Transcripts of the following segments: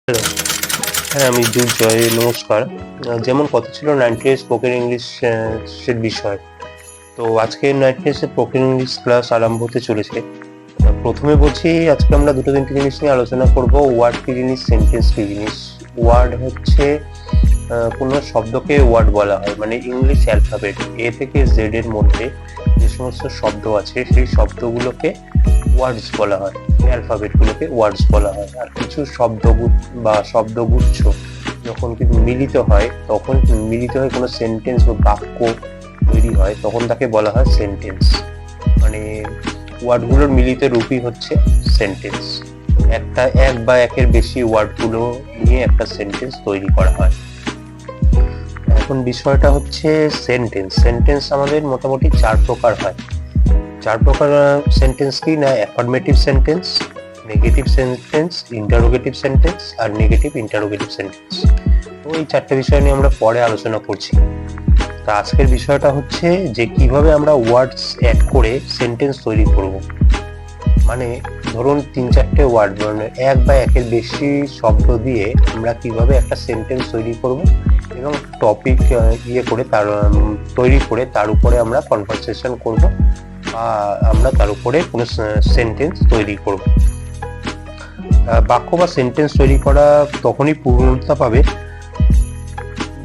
Hello, হ্যাঁ আমি দুর্জয়, নমস্কার। যেমন কথা ছিল 90 স্পোকেন ইংলিশ এর বিষয়। তো আজকে 90 স্পোকেন ইংলিশ ক্লাস আরম্ভ হতে চলেছে। প্রথমে বলছি আজকে আমরা দুটো তিনটে জিনিস নিয়ে আলোচনা করব। ওয়ার্ড কি জিনিস, সেন্টেন্স কি জিনিস। ওয়ার্ড হচ্ছে কোনো শব্দকে ওয়ার্ড বলা হয়, মানে ইংলিশ অ্যালফাবেট এ থেকে জেড এর মধ্যে যে সমস্ত শব্দ আছে সেই শব্দগুলোকে ওয়ার্ডস বলা হয়, অ্যালফাবেটগুলোকে ওয়ার্ডস বলা হয়। আর কিছু বা শব্দগুচ্ছ যখন কিন্তু মিলিত হয়, তখন মিলিত হয়ে কোনো সেন্টেন্স বা বাক্য তৈরি হয়, তখন তাকে বলা হয় সেন্টেন্স। মানে ওয়ার্ডগুলোর মিলিত রূপই হচ্ছে সেন্টেন্স। এক বা একের বেশি ওয়ার্ডগুলো নিয়ে একটা সেন্টেন্স তৈরি করা হয়। এখন বিষয়টা হচ্ছে সেন্টেন্স। সেন্টেন্স আমাদের মোটামুটি চার প্রকার হয়। চার প্রকার সেন্টেন্স কি না, affirmative sentence, negative sentence, interrogative sentence আর নেগেটিভ ইন্টারোগেটিভ সেন্টেন্স। তো এই চারটে বিষয় নিয়ে আমরা পরে আলোচনা করছি। তা আজকের বিষয়টা হচ্ছে যে কিভাবে আমরা ওয়ার্ডস অ্যাড করে সেন্টেন্স তৈরি করব। মানে ধরুন তিন চারটে ওয়ার্ড, মানে এক বা একের বেশি শব্দ দিয়ে আমরা কিভাবে একটা সেন্টেন্স তৈরি করব এবং টপিক তৈরি করে তার উপরে আমরা কনভারসেশন করব বা আমরা তার উপরে কোনো সেন্টেন্স তৈরি করব। বাক্য বা সেন্টেন্স তৈরি করা তখনই পূর্ণতা পাবে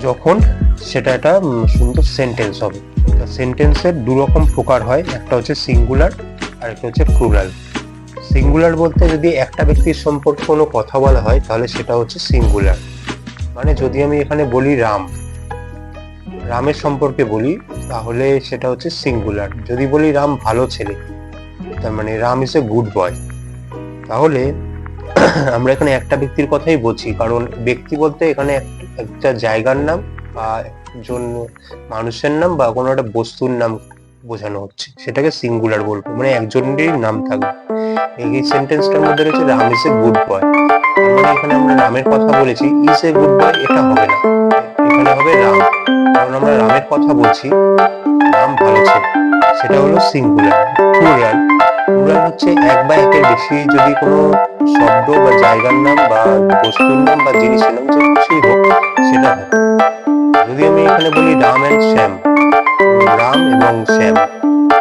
যখন সেটা একটা সুন্দর সেন্টেন্স হবে। সেন্টেন্সের দু রকম প্রকার হয়, একটা হচ্ছে সিঙ্গুলার আর একটা হচ্ছে প্লুরাল। সিঙ্গুলার বলতে যদি একটা ব্যক্তির সম্পর্কে কোনো কথা বলা হয় তাহলে সেটা হচ্ছে সিঙ্গুলার। মানে যদি আমি এখানে বলি রামের সম্পর্কে বলি তাহলে সেটা হচ্ছে সিঙ্গুলার। যদি বলি রাম ভালো ছেলে, তার মানে Ram is a good boy, তাহলে আমরা এখানে একটা ব্যক্তির কথাই বলছি, কারণ ব্যক্তি বলতে এখানে একটা জায়গার নাম বা একজন মানুষের নাম বা কোনো একটা বস্তুর নাম বোঝানো হচ্ছে, সেটাকে সিঙ্গুলার বলবো, মানে একজনেরই নাম থাকবে। এই সেন্টেন্সটার মধ্যে রয়েছে Ram is a good boy, তার মানে এখানে আমরা রামের কথা বলেছি, ইজ এ গুড বয় এটা হবে না, এখানে হবে রাম, কারণ আমরা রামের কথা বলছি, রাম ভালো ছেলে, সেটা হলো সিঙ্গুলার। প্লুরাল হচ্ছে এক বা একের বেশি যদি কোনো শব্দ বা জায়গার নাম বা বস্তুর নাম বা জিনিসের নাম যে কিছুই হোক সেটা হয়। যদি আমি এখানে বলি রাম অ্যান্ড শ্যাম, রাম এবং শ্যাম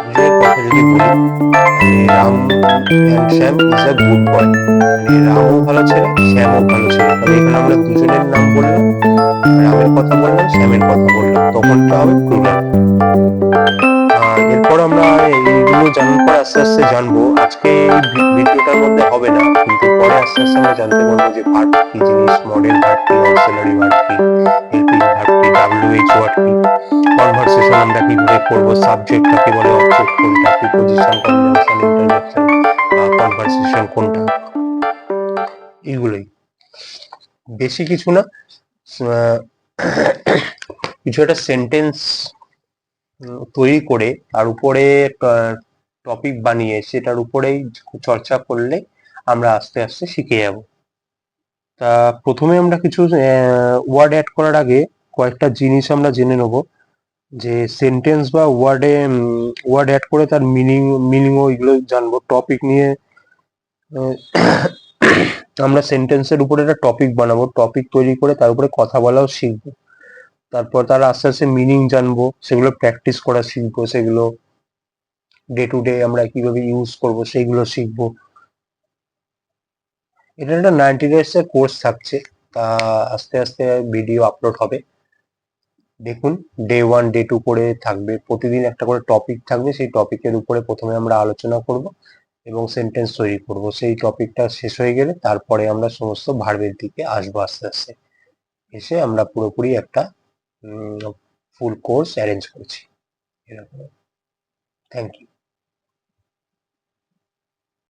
দুজনের কথা যদি বলি, মানে Ram and Shyam is a good boy, মানে রামও ভালো ছেলে শ্যামও ভালো ছেলে, তাহলে এখানে আমরা দুজনের নাম বললাম, রামের কথা বললাম শ্যামের কথা বললাম, তখনটা হবে প্লুরাল। এরপর আমরা এইগুলো জানার পর আস্তে আস্তে জানবো, আজকে ভিডিওটার মধ্যে হবে না, কিন্তু পরে আস্তে আস্তে আমরা জানতে পারবো যে ভার্ব কি জিনিস, মডেল ভার্ব কি, অক্সিলারি ভার্ব কি, হেল্পিং ভার্ব কি, WH ওয়ার্ড কি, কনভারসেশন আমরা কিভাবে করবো, সাবজেক্ট কাকে বলে, অবজেক্ট কোনটা, প্রিপজিশন, কনজাংশন, ইন্টারজেকশন, কনভারসেশন কোনটা, এগুলোই, বেশি কিছু না। আহ, কিছু একটা সেন্টেন্স তৈরি করে তার উপরে টপিক বানিয়ে সেটার উপরেই চর্চা করলে আমরা আস্তে আস্তে শিখে যাব। তা প্রথমে আমরা কিছু ওয়ার্ড অ্যাড করার আগে কয়েকটা জিনিস আমরা জেনে নেব, যে সেন্টেন্স বা ওয়ার্ড অ্যাড করে তার মিনিংও এগুলো জানবো। টপিক নিয়ে আহ, আমরা সেন্টেন্সের উপরে একটা টপিক বানাবো, টপিক তৈরি করে তার উপরে কথা বলাও শিখবো। তারপর তার আস্তে আস্তে মিনিং জানবো, সেগুলো প্র্যাকটিস করা শিখবো, সেগুলো ডে টু ডে আমরা কিভাবে ইউজ করব সেইগুলো শিখবো। এটা একটা 90 ডেজ এর কোর্স থাকছে, তা আস্তে আস্তে ভিডিও আপলোড হবে, দেখুন। ডে 1 ডে 2 করে থাকবে, প্রতিদিন একটা করে টপিক থাকবে, সেই টপিকের উপরে প্রথমে আমরা আলোচনা করব এবং সেন্টেন্স তৈরি করব। সেই টপিকটা শেষ হয়ে গেলে তারপরে আমরা সমস্ত ভার্বের দিকে আসবো আস্তে আস্তে, এসে আমরা পুরোপুরি একটা ফুল কোর্স অ্যারেঞ্জ করছি এরকম। Thank you.